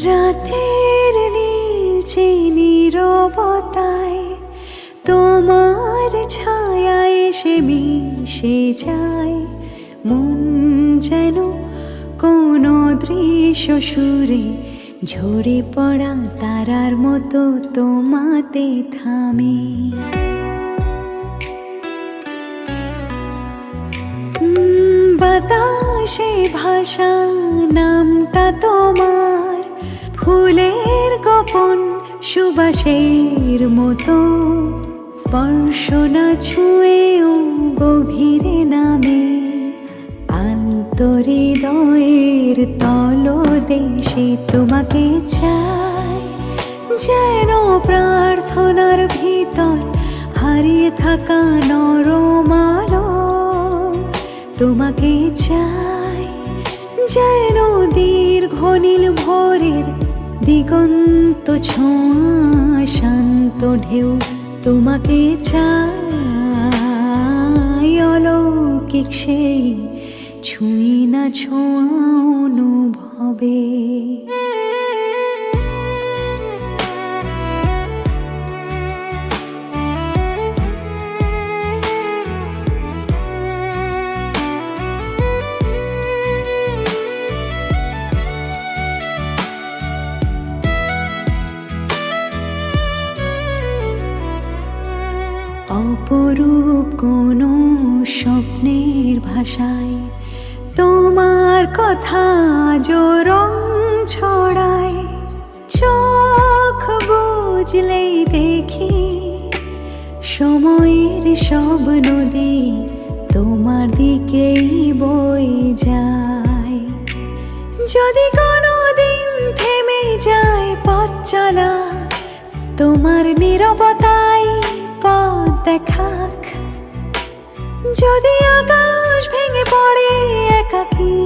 রাতের নীলচে নীরবতায় তোমার ছায়া এসে মিশে যায়, মন যেন কোন দৃশ্য সুরে ঝরে পড়া তারার মতো তোমাতে থামে। বাতাসে ভাষা নামটা তোমার, ফুলের গোপন সুবাসের মতো, স্পর্শ না ছুঁয়েও গভীরে নামে। আন্তরিদয়ের তলদেশে তোমাকে চাই, যেন প্রার্থনার ভিতর হারিয়ে থাকা নরম আলো। তোমাকে চাই যেন দীর্ঘ নীল ভোরের দিগন্ত ছোঁয়া শান্ত ঢেউ। তোমাকে চাই অলৌকিক সেই ছুঁই না ছোঁয়া অনুভবে। অপরূপ কোনো স্বপ্নের ভাষায় তোমার কথা আজও রং ছড়ায়। চোখ বুঝলেই দেখি সময়ের সব নদী তোমার দিকেই বয়ে যায়। যদি কোনো দিন থেমে যায় পথ চলা, তোমার নীরবতাই পথ দেখাক। যদি আকাশ ভেঙে পড়ে একাকী,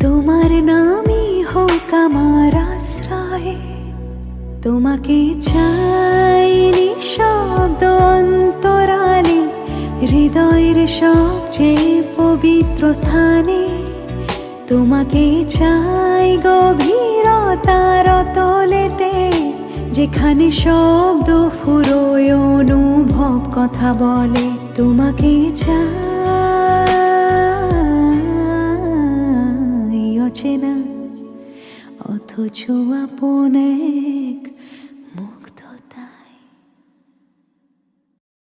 তোমার নামই হোক আমার আশ্রয়। তোমাকে চাই নিঃশব্দ অন্তরালে, হৃদয়ের সবচেয়ে পবিত্র স্থানে। তোমাকে চাই গভীরতার অতলেতে, যেখানে শব্দ ফুরোয় অনুভব কথা বলে। তোমাকে চাই অচেনা অথচ আপন এক